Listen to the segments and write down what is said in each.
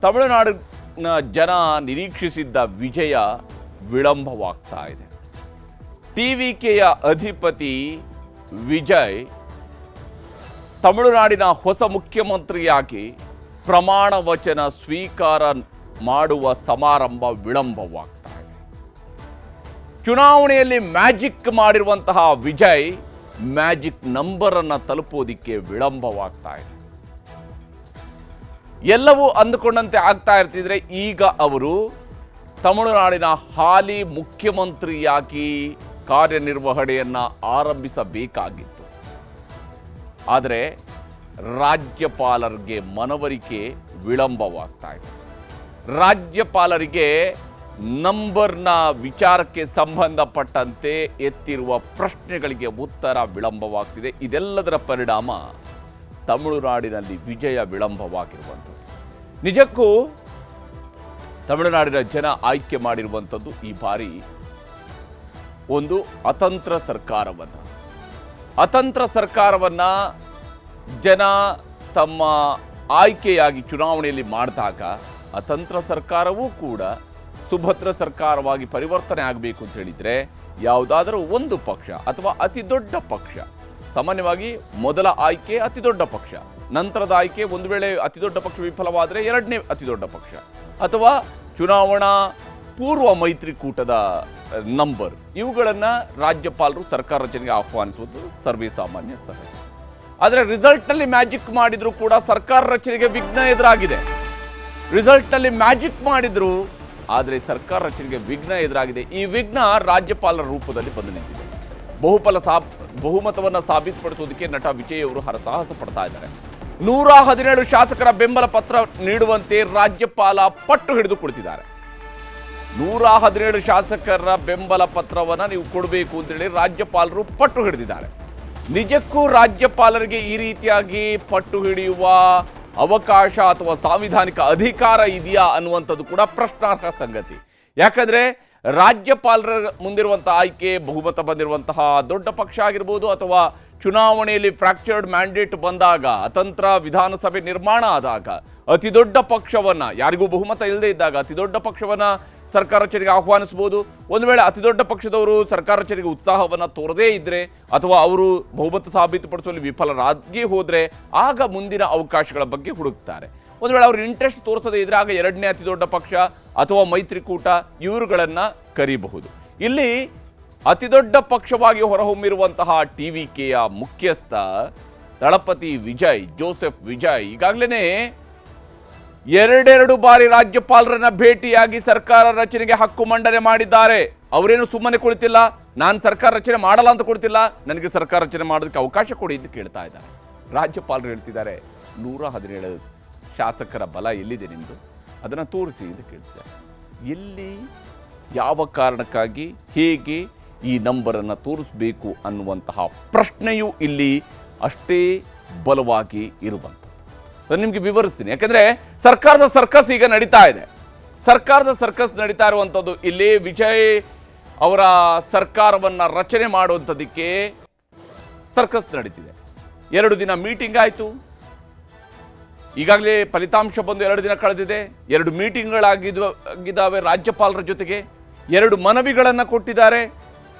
ತಮಿಳುನಾಡಿನ ಜನ ನಿರೀಕ್ಷಿಸಿದ್ದ ವಿಜಯ ವಿಳಂಬವಾಗ್ತಾ ಇದೆ. ಟಿವಿಕೆಯ ಅಧಿಪತಿ ವಿಜಯ್ ತಮಿಳುನಾಡಿನ ಹೊಸ ಮುಖ್ಯಮಂತ್ರಿಯಾಗಿ ಪ್ರಮಾಣ ವಚನ ಸ್ವೀಕಾರ ಮಾಡುವ ಸಮಾರಂಭ ವಿಳಂಬವಾಗ್ತಾ ಇದೆ. ಚುನಾವಣೆಯಲ್ಲಿ ಮ್ಯಾಜಿಕ್ ಮಾಡಿರುವಂತಹ ವಿಜಯ್ ಮ್ಯಾಜಿಕ್ ನಂಬರ್ ಅನ್ನು ತಲುಪೋದಿಕ್ಕೆ ವಿಳಂಬವಾಗ್ತಾ ಇದೆ. ಎಲ್ಲವೂ ಅಂದುಕೊಂಡಂತೆ ಆಗ್ತಾ ಇರ್ತಿದ್ರೆ ಈಗ ಅವರು ತಮಿಳುನಾಡಿನ ಹಾಲಿ ಮುಖ್ಯಮಂತ್ರಿಯಾಗಿ ಕಾರ್ಯನಿರ್ವಹಣೆಯನ್ನು ಆರಂಭಿಸಬೇಕಾಗಿತ್ತು. ಆದರೆ ರಾಜ್ಯಪಾಲರಿಗೆ ಮನವರಿಕೆ ವಿಳಂಬವಾಗ್ತಾ ಇದೆ. ರಾಜ್ಯಪಾಲರಿಗೆ ನಂಬರ್ನ ವಿಚಾರಕ್ಕೆ ಸಂಬಂಧಪಟ್ಟಂತೆ ಎತ್ತಿರುವ ಪ್ರಶ್ನೆಗಳಿಗೆ ಉತ್ತರ ವಿಳಂಬವಾಗ್ತಿದೆ. ಇದೆಲ್ಲದರ ಪರಿಣಾಮ ತಮಿಳುನಾಡಿನಲ್ಲಿ ವಿಜಯ ವಿಳಂಬವಾಗಿರುವಂಥದ್ದು. ನಿಜಕ್ಕೂ ತಮಿಳುನಾಡಿನ ಜನ ಆಯ್ಕೆ ಮಾಡಿರುವಂಥದ್ದು ಈ ಬಾರಿ ಒಂದು ಅತಂತ್ರ ಸರ್ಕಾರವನ್ನು ಜನ ತಮ್ಮ ಆಯ್ಕೆಯಾಗಿ ಚುನಾವಣೆಯಲ್ಲಿ ಮಾಡಿದಾಗ ಅತಂತ್ರ ಸರ್ಕಾರವೂ ಕೂಡ ಸುಭದ್ರ ಸರ್ಕಾರವಾಗಿ ಪರಿವರ್ತನೆ ಆಗಬೇಕು ಅಂತ ಹೇಳಿದರೆ ಯಾವುದಾದರೂ ಒಂದು ಪಕ್ಷ ಅಥವಾ ಅತಿ ದೊಡ್ಡ ಪಕ್ಷ, ಸಾಮಾನ್ಯವಾಗಿ ಮೊದಲ ಆಯ್ಕೆ ಅತಿ ದೊಡ್ಡ ಪಕ್ಷ, ನಂತರದ ಆಯ್ಕೆ ಒಂದು ವೇಳೆ ಅತಿ ದೊಡ್ಡ ಪಕ್ಷ ವಿಫಲವಾದರೆ ಎರಡನೇ ಅತಿ ದೊಡ್ಡ ಪಕ್ಷ, ಅಥವಾ ಚುನಾವಣಾ ಪೂರ್ವ ಮೈತ್ರಿಕೂಟದ ನಂಬರ್, ಇವುಗಳನ್ನು ರಾಜ್ಯಪಾಲರು ಸರ್ಕಾರ ರಚನೆಗೆ ಆಹ್ವಾನಿಸುವುದು ಸರ್ವೇ ಸಾಮಾನ್ಯ ಸಹಜ. ಆದರೆ ರಿಸಲ್ಟ್ನಲ್ಲಿ ಮ್ಯಾಜಿಕ್ ಮಾಡಿದ್ರು ಕೂಡ ಸರ್ಕಾರ ರಚನೆಗೆ ವಿಘ್ನ ಎದುರಾಗಿದೆ. ರಿಸಲ್ಟ್ನಲ್ಲಿ ಮ್ಯಾಜಿಕ್ ಮಾಡಿದ್ರು ಆದರೆ ಸರ್ಕಾರ ರಚನೆಗೆ ವಿಘ್ನ ಎದುರಾಗಿದೆ. ಈ ವಿಘ್ನ ರಾಜ್ಯಪಾಲರ ರೂಪದಲ್ಲಿ ಬಂದು ನಿಂತಿದೆ. ಬಹುಮತವನ್ನು ಸಾಬೀತುಪಡಿಸುವುದಕ್ಕೆ ನಟ ವಿಜಯ್ ಅವರು ಹರಸಾಹಸ ಪಡ್ತಾ ಇದ್ದಾರೆ. 117 ಶಾಸಕರ ಬೆಂಬಲ ಪತ್ರ ನೀಡುವಂತೆ ರಾಜ್ಯಪಾಲ ಪಟ್ಟು ಹಿಡಿದು ಕುಳಿತಿದ್ದಾರೆ. 117 ಶಾಸಕರ ಬೆಂಬಲ ಪತ್ರವನ್ನು ನೀವು ಕೊಡಬೇಕು ಅಂತೇಳಿ ರಾಜ್ಯಪಾಲರು ಪಟ್ಟು ಹಿಡಿದಿದ್ದಾರೆ. ನಿಜಕ್ಕೂ ರಾಜ್ಯಪಾಲರಿಗೆ ಈ ರೀತಿಯಾಗಿ ಪಟ್ಟು ಹಿಡಿಯುವ ಅವಕಾಶ ಅಥವಾ ಸಾಂವಿಧಾನಿಕ ಅಧಿಕಾರ ಇದೆಯಾ ಅನ್ನುವಂಥದ್ದು ಕೂಡ ಪ್ರಶ್ನಾರ್ಹ ಸಂಗತಿ. ಯಾಕಂದರೆ ರಾಜ್ಯಪಾಲರ ಮುಂದಿರುವಂತಹ ಆಯ್ಕೆ ಬಹುಮತ ಬಂದಿರುವಂತಹ ದೊಡ್ಡ ಪಕ್ಷ ಆಗಿರ್ಬೋದು, ಅಥವಾ ಚುನಾವಣೆಯಲ್ಲಿ ಫ್ರ್ಯಾಕ್ಚರ್ಡ್ ಮ್ಯಾಂಡೇಟ್ ಬಂದಾಗ, ಅತಂತ್ರ ವಿಧಾನಸಭೆ ನಿರ್ಮಾಣ ಆದಾಗ ಅತಿ ದೊಡ್ಡ ಪಕ್ಷವನ್ನು, ಯಾರಿಗೂ ಬಹುಮತ ಇಲ್ಲದೆ ಇದ್ದಾಗ ಅತಿ ದೊಡ್ಡ ಪಕ್ಷವನ್ನು ಸರ್ಕಾರ ರಚನೆಗೆ ಆಹ್ವಾನಿಸ್ಬೋದು. ಒಂದು ವೇಳೆ ಅತಿ ದೊಡ್ಡ ಪಕ್ಷದವರು ಸರ್ಕಾರ ರಚನೆಗೆ ಉತ್ಸಾಹವನ್ನು ತೋರದೇ ಇದ್ದರೆ ಅಥವಾ ಅವರು ಬಹುಮತ ಸಾಬೀತುಪಡಿಸುವಲ್ಲಿ ವಿಫಲರಾಗಿ ಹೋದರೆ ಆಗ ಮುಂದಿನ ಅವಕಾಶಗಳ ಬಗ್ಗೆ ಹುಡುಕ್ತಾರೆ. ಒಂದು ವೇಳೆ ಅವರು ಇಂಟ್ರೆಸ್ಟ್ ತೋರಿಸದೇ ಇದ್ದರೆ ಆಗ ಎರಡನೇ ಅತಿ ದೊಡ್ಡ ಪಕ್ಷ ಅಥವಾ ಮೈತ್ರಿಕೂಟ ಇವರುಗಳನ್ನು ಕರೀಬಹುದು. ಇಲ್ಲಿ ಅತಿ ದೊಡ್ಡ ಪಕ್ಷವಾಗಿ ಹೊರಹೊಮ್ಮಿರುವಂತಹ ಟಿವಿಕೆಯ ಮುಖ್ಯಸ್ಥ ದಳಪತಿ ವಿಜಯ್, ಜೋಸೆಫ್ ವಿಜಯ್ ಈಗಾಗಲೇ ಎರಡೆರಡು ಬಾರಿ ರಾಜ್ಯಪಾಲರನ್ನ ಭೇಟಿಯಾಗಿ ಸರ್ಕಾರ ರಚನೆಗೆ ಹಕ್ಕು ಮಂಡನೆ ಮಾಡಿದ್ದಾರೆ. ಅವರೇನು ಸುಮ್ಮನೆ ಕುಳಿತಿಲ್ಲ, ನಾನು ಸರ್ಕಾರ ರಚನೆ ಮಾಡಲ್ಲ ಅಂತ ಕೊಡ್ತಿಲ್ಲ, ನನಗೆ ಸರ್ಕಾರ ರಚನೆ ಮಾಡೋದಕ್ಕೆ ಅವಕಾಶ ಕೊಡಿ ಅಂತ ಕೇಳ್ತಾ ಇದ್ದಾರೆ. ರಾಜ್ಯಪಾಲರು ಹೇಳ್ತಿದ್ದಾರೆ 117 ಶಾಸಕರ ಬಲ ಎಲ್ಲಿದೆ ನಿಮ್ಮದು, ಅದನ್ನು ತೋರಿಸಿ ಅಂತ ಕೇಳ್ತಿದ್ದಾರೆ. ಎಲ್ಲಿ, ಯಾವ ಕಾರಣಕ್ಕಾಗಿ, ಹೇಗೆ ಈ ನಂಬರನ್ನು ತೋರಿಸಬೇಕು ಅನ್ನುವಂತಹ ಪ್ರಶ್ನೆಯು ಇಲ್ಲಿ ಅಷ್ಟೇ ಬಲವಾಗಿ ಇರುವಂಥದ್ದು. ನಾನು ನಿಮಗೆ ವಿವರಿಸ್ತೀನಿ. ಯಾಕೆಂದರೆ ಸರ್ಕಾರದ ಸರ್ಕಸ್ ಈಗ ನಡೀತಾ ಇದೆ. ಸರ್ಕಾರದ ಸರ್ಕಸ್ ನಡೀತಾ ಇರುವಂಥದ್ದು ಇಲ್ಲಿ ವಿಜಯ್ ಅವರ ಸರ್ಕಾರವನ್ನು ರಚನೆ ಮಾಡುವಂಥದ್ದಕ್ಕೆ ಸರ್ಕಸ್ ನಡೀತಿದೆ. 2 ದಿನ ಮೀಟಿಂಗ್ ಆಯಿತು, ಈಗಾಗಲೇ ಫಲಿತಾಂಶ ಬಂದು 2 ದಿನ ಕಳೆದಿದೆ. 2 ಮೀಟಿಂಗ್ಗಳಾಗಿದ್ದಾವೆ ರಾಜ್ಯಪಾಲರ ಜೊತೆಗೆ. 2 ಮನವಿಗಳನ್ನು ಕೊಟ್ಟಿದ್ದಾರೆ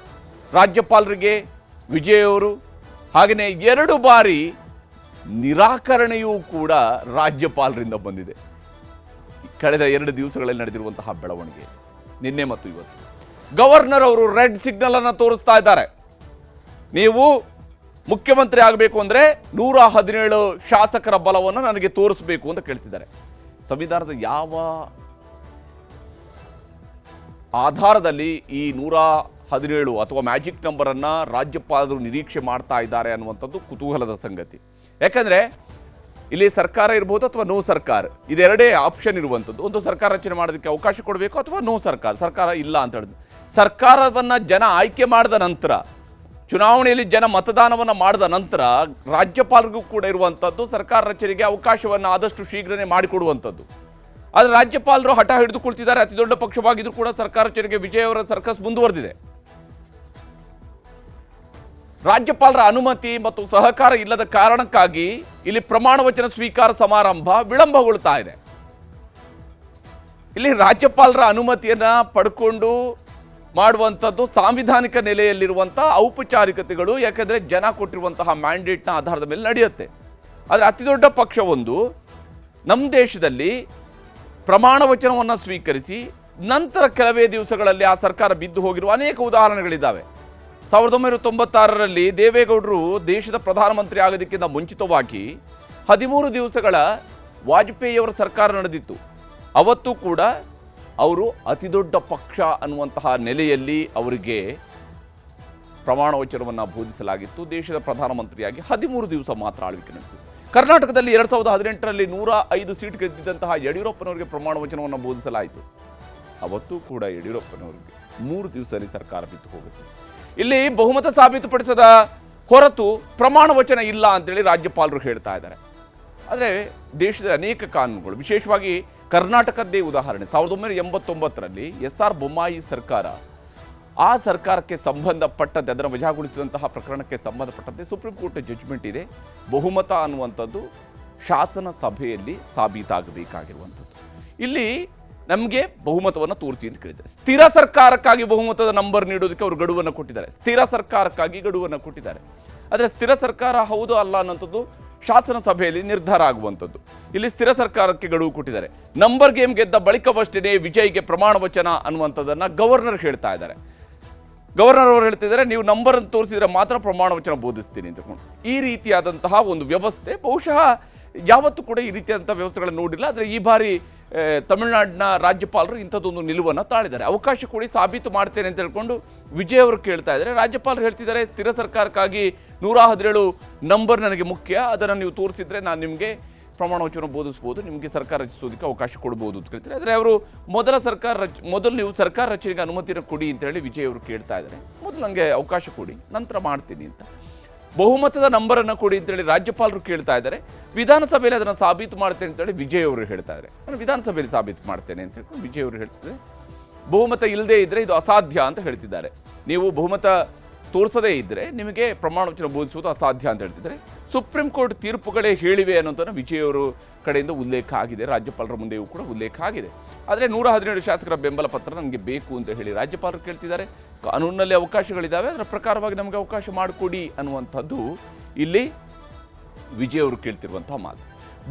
ರಾಜ್ಯಪಾಲರಿಗೆ ವಿಜಯ್ ಅವರು. ಹಾಗೆಯೇ 2 ಬಾರಿ ನಿರಾಕರಣೆಯೂ ಕೂಡ ರಾಜ್ಯಪಾಲರಿಂದ ಬಂದಿದೆ. ಕಳೆದ 2 ದಿವಸಗಳಲ್ಲಿ ನಡೆದಿರುವಂತಹ ಬೆಳವಣಿಗೆ, ನಿನ್ನೆ ಮತ್ತು ಇವತ್ತು. ಗವರ್ನರ್ ಅವರು ರೆಡ್ ಸಿಗ್ನಲ್ ಅನ್ನು ತೋರಿಸ್ತಾ ಇದ್ದಾರೆ. ನೀವು ಮುಖ್ಯಮಂತ್ರಿ ಆಗಬೇಕು ಅಂದರೆ 117 ಶಾಸಕರ ಬಲವನ್ನು ನನಗೆ ತೋರಿಸಬೇಕು ಅಂತ ಕೇಳ್ತಿದ್ದಾರೆ. ಸಂವಿಧಾನದ ಯಾವ ಆಧಾರದಲ್ಲಿ ಈ 117 ಅಥವಾ ಮ್ಯಾಜಿಕ್ ನಂಬರನ್ನು ರಾಜ್ಯಪಾಲರು ನಿರೀಕ್ಷೆ ಮಾಡ್ತಾ ಇದ್ದಾರೆ ಅನ್ನುವಂಥದ್ದು ಕುತೂಹಲದ ಸಂಗತಿ. ಯಾಕಂದರೆ ಇಲ್ಲಿ ಸರ್ಕಾರ ಇರ್ಬೋದು ಅಥವಾ ನೋ ಸರ್ಕಾರ, ಇದೆರಡೇ ಆಪ್ಷನ್ ಇರುವಂಥದ್ದು. ಒಂದು ಸರ್ಕಾರ ರಚನೆ ಮಾಡೋದಕ್ಕೆ ಅವಕಾಶ ಕೊಡಬೇಕು ಅಥವಾ ನೋ ಸರ್ಕಾರ ಇಲ್ಲ ಅಂತ ಹೇಳಿದ್ರು. ಸರ್ಕಾರವನ್ನು ಜನ ಆಯ್ಕೆ ಮಾಡಿದ ನಂತರ, ಚುನಾವಣೆಯಲ್ಲಿ ಜನ ಮತದಾನವನ್ನು ಮಾಡಿದ ನಂತರ ರಾಜ್ಯಪಾಲರಿಗೂ ಕೂಡ ಇರುವಂಥದ್ದು ಸರ್ಕಾರ ರಚನೆಗೆ ಅವಕಾಶವನ್ನು ಆದಷ್ಟು ಶೀಘ್ರನೇ ಮಾಡಿಕೊಡುವಂಥದ್ದು. ಆದರೆ ರಾಜ್ಯಪಾಲರು ಹಠ ಹಿಡಿದು ಕುಳಿತಿದ್ದಾರೆ. ಅತಿ ದೊಡ್ಡ ಪಕ್ಷವಾಗಿದ್ದರೂ ಕೂಡ ಸರ್ಕಾರ ರಚನೆಗೆ ವಿಜಯ್ ಅವರ ಸರ್ಕಸ್ ಮುಂದುವರೆದಿದೆ. ರಾಜ್ಯಪಾಲರ ಅನುಮತಿ ಮತ್ತು ಸಹಕಾರ ಇಲ್ಲದ ಕಾರಣಕ್ಕಾಗಿ ಇಲ್ಲಿ ಪ್ರಮಾಣ ವಚನ ಸ್ವೀಕಾರ ಸಮಾರಂಭ ವಿಳಂಬಗೊಳ್ತಾ ಇದೆ. ಇಲ್ಲಿ ರಾಜ್ಯಪಾಲರ ಅನುಮತಿಯನ್ನು ಪಡ್ಕೊಂಡು ಮಾಡುವಂಥದ್ದು ಸಾಂವಿಧಾನಿಕ ನೆಲೆಯಲ್ಲಿರುವಂಥ ಔಪಚಾರಿಕತೆಗಳು, ಯಾಕೆಂದರೆ ಜನ ಕೊಟ್ಟಿರುವಂತಹ ಮ್ಯಾಂಡೇಟ್ನ ಆಧಾರದ ಮೇಲೆ ನಡೆಯುತ್ತೆ. ಆದರೆ ಅತಿ ದೊಡ್ಡ ಪಕ್ಷವೊಂದು ನಮ್ಮ ದೇಶದಲ್ಲಿ ಪ್ರಮಾಣ ವಚನವನ್ನು ಸ್ವೀಕರಿಸಿ ನಂತರ ಕೆಲವೇ ದಿವಸಗಳಲ್ಲಿ ಆ ಸರ್ಕಾರ ಬಿದ್ದು ಹೋಗಿರುವ ಅನೇಕ ಉದಾಹರಣೆಗಳಿದ್ದಾವೆ. 1996ರಲ್ಲಿ ದೇವೇಗೌಡರು ದೇಶದ ಪ್ರಧಾನಮಂತ್ರಿ ಆಗೋದಕ್ಕಿಂತ ಮುಂಚಿತವಾಗಿ 13 ದಿವಸಗಳ ವಾಜಪೇಯಿಯವರ ಸರ್ಕಾರ ನಡೆದಿತ್ತು. ಅವತ್ತು ಕೂಡ ಅವರು ಅತಿದೊಡ್ಡ ಪಕ್ಷ ಅನ್ನುವಂತಹ ನೆಲೆಯಲ್ಲಿ ಅವರಿಗೆ ಪ್ರಮಾಣ ವಚನವನ್ನು ಬೋಧಿಸಲಾಗಿತ್ತು. ದೇಶದ ಪ್ರಧಾನಮಂತ್ರಿಯಾಗಿ 13 ದಿವಸ ಮಾತ್ರ ಆಳ್ವಿಕೆ ನಡೆಸಿದರು. ಕರ್ನಾಟಕದಲ್ಲಿ 2018ರಲ್ಲಿ 105 ಸೀಟ್ ಗೆದ್ದಿದ್ದಂತಹ ಯಡಿಯೂರಪ್ಪನವರಿಗೆ ಪ್ರಮಾಣ ವಚನವನ್ನು ಬೋಧಿಸಲಾಯಿತು. ಅವತ್ತು ಕೂಡ ಯಡಿಯೂರಪ್ಪನವರಿಗೆ 3 ದಿವಸದಲ್ಲಿ ಸರ್ಕಾರ ಬಿದ್ದು ಹೋಗುತ್ತೆ. ಇಲ್ಲಿ ಬಹುಮತ ಸಾಬೀತುಪಡಿಸದ ಹೊರತು ಪ್ರಮಾಣ ವಚನ ಇಲ್ಲ ಅಂತೇಳಿ ರಾಜ್ಯಪಾಲರು ಹೇಳ್ತಾ ಇದ್ದಾರೆ. ಆದರೆ ದೇಶದ ಅನೇಕ ಕಾನೂನುಗಳು, ವಿಶೇಷವಾಗಿ ಕರ್ನಾಟಕದ್ದೇ ಉದಾಹರಣೆ, 1989ರಲ್ಲಿ SR ಬೊಮ್ಮಾಯಿ ಸರ್ಕಾರ, ಆ ಸರ್ಕಾರಕ್ಕೆ ಸಂಬಂಧಪಟ್ಟಂತೆ ಅದನ್ನು ವಜಾಗೊಳಿಸಿದಂತಹ ಪ್ರಕರಣಕ್ಕೆ ಸಂಬಂಧಪಟ್ಟಂತೆ ಸುಪ್ರೀಂ ಕೋರ್ಟ್ ಜಡ್ಜ್ಮೆಂಟ್ ಇದೆ. ಬಹುಮತ ಅನ್ನುವಂಥದ್ದು ಶಾಸನ ಸಭೆಯಲ್ಲಿ ಸಾಬೀತಾಗಬೇಕಾಗಿರುವಂಥದ್ದು. ಇಲ್ಲಿ ನಮಗೆ ಬಹುಮತವನ್ನು ತೋರಿಸಿ ಅಂತ ಕೇಳಿದ್ದಾರೆ. ಸ್ಥಿರ ಸರ್ಕಾರಕ್ಕಾಗಿ ಬಹುಮತದ ನಂಬರ್ ನೀಡೋದಕ್ಕೆ ಅವರು ಗಡುವನ್ನು ಕೊಟ್ಟಿದ್ದಾರೆ. ಸ್ಥಿರ ಸರ್ಕಾರಕ್ಕಾಗಿ ಗಡುವನ್ನು ಕೊಟ್ಟಿದ್ದಾರೆ. ಆದರೆ ಸ್ಥಿರ ಸರ್ಕಾರ ಹೌದು ಅಲ್ಲ ಅನ್ನೋಂಥದ್ದು ಶಾಸನ ಸಭೆಯಲ್ಲಿ ನಿರ್ಧಾರ ಆಗುವಂಥದ್ದು. ಇಲ್ಲಿ ಸ್ಥಿರ ಸರ್ಕಾರಕ್ಕೆ ಗಡುವು ಕೊಟ್ಟಿದ್ದಾರೆ. ನಂಬರ್ ಗೇಮ್ ಗೆದ್ದ ಬಳಿಕವಷ್ಟೇ ವಿಜಯ್ಗೆ ಪ್ರಮಾಣ ವಚನ ಅನ್ನುವಂಥದ್ದನ್ನು ಗವರ್ನರ್ ಹೇಳ್ತಾ ಇದ್ದಾರೆ. ಗವರ್ನರ್ ಅವರು ಹೇಳ್ತಿದ್ದಾರೆ, ನೀವು ನಂಬರ್ ಅನ್ನು ತೋರಿಸಿದ್ರೆ ಮಾತ್ರ ಪ್ರಮಾಣ ವಚನ ಬೋಧಿಸ್ತೀನಿ ಅಂತಕೊಂಡು. ಈ ರೀತಿಯಾದಂತಹ ಒಂದು ವ್ಯವಸ್ಥೆ ಬಹುಶಃ ಯಾವತ್ತೂ ಕೂಡ ಈ ರೀತಿಯಾದಂಥ ವ್ಯವಸ್ಥೆಗಳನ್ನು ನೋಡಿಲ್ಲ. ಆದರೆ ಈ ಬಾರಿ ತಮಿಳುನಾಡಿನ ರಾಜ್ಯಪಾಲರು ಇಂಥದ್ದೊಂದು ನಿಲುವನ್ನು ತಾಳಿದ್ದಾರೆ. ಅವಕಾಶ ಕೊಡಿ, ಸಾಬೀತು ಮಾಡ್ತೇನೆ ಅಂತ ಹೇಳ್ಕೊಂಡು ವಿಜಯ್ ಅವರು ಕೇಳ್ತಾ ಇದ್ದಾರೆ. ರಾಜ್ಯಪಾಲರು ಹೇಳ್ತಿದ್ದಾರೆ, ಸ್ಥಿರ ಸರ್ಕಾರಕ್ಕಾಗಿ 117 ನಂಬರ್ ನನಗೆ ಮುಖ್ಯ, ಅದನ್ನು ನೀವು ತೋರಿಸಿದ್ರೆ ನಾನು ನಿಮಗೆ ಪ್ರಮಾಣ ವಚನ ಬೋಧಿಸ್ಬೋದು, ನಿಮಗೆ ಸರ್ಕಾರ ರಚಿಸೋದಕ್ಕೆ ಅವಕಾಶ ಕೊಡ್ಬೋದು ಅಂತ ಕೇಳ್ತಾರೆ. ಆದರೆ ಅವರು ಮೊದಲು ನೀವು ಸರ್ಕಾರ ರಚನೆಗೆ ಅನುಮತಿಯನ್ನು ಕೊಡಿ ಅಂತ ಹೇಳಿ ವಿಜಯ್ ಅವರು ಕೇಳ್ತಾ ಇದ್ದಾರೆ. ಮೊದಲು ನನಗೆ ಅವಕಾಶ ಕೊಡಿ, ನಂತರ ಮಾಡ್ತೀನಿ ಅಂತ. ಬಹುಮತದ ನಂಬರನ್ನು ಕೊಡಿ ಅಂತೇಳಿ ರಾಜ್ಯಪಾಲರು ಕೇಳ್ತಾ ಇದ್ದಾರೆ. ವಿಧಾನಸಭೆಯಲ್ಲಿ ಅದನ್ನು ಸಾಬೀತು ಮಾಡ್ತೇನೆ ಅಂತೇಳಿ ವಿಜಯ್ ಅವರು ಹೇಳ್ತಾ ಇದ್ದಾರೆ. ನಾನು ವಿಧಾನಸಭೆಯಲ್ಲಿ ಸಾಬೀತು ಮಾಡ್ತೇನೆ ಅಂತ ಹೇಳ್ಕೊಂಡು ವಿಜಯ್ ಅವರು ಹೇಳ್ತಿದ್ದಾರೆ. ಬಹುಮತ ಇಲ್ಲದೇ ಇದ್ದರೆ ಇದು ಅಸಾಧ್ಯ ಅಂತ ಹೇಳ್ತಿದ್ದಾರೆ. ನೀವು ಬಹುಮತ ತೋರಿಸದೇ ಇದ್ದರೆ ನಿಮಗೆ ಪ್ರಮಾಣ ವಚನ ಬೋಧಿಸುವುದು ಅಸಾಧ್ಯ ಅಂತ ಹೇಳ್ತಿದ್ದಾರೆ. ಸುಪ್ರೀಂ ಕೋರ್ಟ್ ತೀರ್ಪುಗಳೇ ಹೇಳಿವೆ ಅನ್ನೋದನ್ನು ವಿಜಯ್ ಅವರು ಕಡೆಯಿಂದ ಉಲ್ಲೇಖ ಆಗಿದೆ. ರಾಜ್ಯಪಾಲರ ಮುಂದೆಯೂ ಕೂಡ ಉಲ್ಲೇಖ ಆಗಿದೆ. ಆದರೆ 117 ಶಾಸಕರ ಬೆಂಬಲ ಪತ್ರ ನನಗೆ ಬೇಕು ಅಂತ ಹೇಳಿ ರಾಜ್ಯಪಾಲರು ಕೇಳ್ತಿದ್ದಾರೆ. ಕಾನೂನಿನಲ್ಲಿ ಅವಕಾಶಗಳಿದ್ದಾವೆ, ಅದರ ಪ್ರಕಾರವಾಗಿ ನಮಗೆ ಅವಕಾಶ ಮಾಡಿಕೊಡಿ ಅನ್ನುವಂಥದ್ದು ಇಲ್ಲಿ ವಿಜಯ್ ಅವರು ಕೇಳ್ತಿರುವಂತಹ ಮಾತು.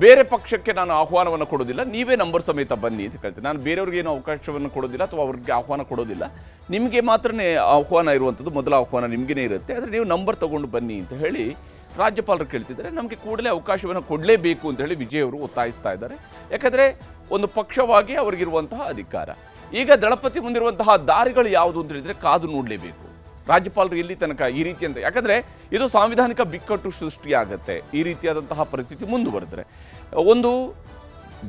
ಬೇರೆ ಪಕ್ಷಕ್ಕೆ ನಾನು ಆಹ್ವಾನವನ್ನು ಕೊಡೋದಿಲ್ಲ, ನೀವೇ ನಂಬರ್ ಸಮೇತ ಬನ್ನಿ ಅಂತ ಕೇಳ್ತೀನಿ. ನಾನು ಬೇರೆಯವ್ರಿಗೆ ಏನು ಅವಕಾಶವನ್ನು ಕೊಡೋದಿಲ್ಲ ಅಥವಾ ಅವ್ರಿಗೆ ಆಹ್ವಾನ ಕೊಡೋದಿಲ್ಲ, ನಿಮಗೆ ಮಾತ್ರನೇ ಆಹ್ವಾನ ಇರುವಂಥದ್ದು, ಮೊದಲ ಆಹ್ವಾನ ನಿಮಗೇ ಇರುತ್ತೆ. ಆದರೆ ನೀವು ನಂಬರ್ ತಗೊಂಡು ಬನ್ನಿ ಅಂತ ಹೇಳಿ ರಾಜ್ಯಪಾಲರು ಕೇಳ್ತಿದ್ದಾರೆ. ನಮಗೆ ಕೂಡಲೇ ಅವಕಾಶವನ್ನು ಕೊಡಲೇಬೇಕು ಅಂತ ಹೇಳಿ ವಿಜಯ್ ಅವರು ಒತ್ತಾಯಿಸ್ತಾ ಇದ್ದಾರೆ. ಯಾಕಂದರೆ ಒಂದು ಪಕ್ಷವಾಗಿ ಅವರಿಗಿರುವಂತಹ ಅಧಿಕಾರ. ಈಗ ದಳಪತಿ ಮುಂದಿರುವಂತಹ ದಾರಿಗಳು ಯಾವುದು ಅಂತ ಹೇಳಿದರೆ ಕಾದು ನೋಡಲೇಬೇಕು. ರಾಜ್ಯಪಾಲರು ಇಲ್ಲಿ ತನಕ ಈ ರೀತಿ ಅಂತ, ಯಾಕಂದರೆ ಇದು ಸಾಂವಿಧಾನಿಕ ಬಿಕ್ಕಟ್ಟು ಸೃಷ್ಟಿಯಾಗತ್ತೆ. ಈ ರೀತಿಯಾದಂತಹ ಪರಿಸ್ಥಿತಿ ಮುಂದುವರೆದರೆ ಒಂದು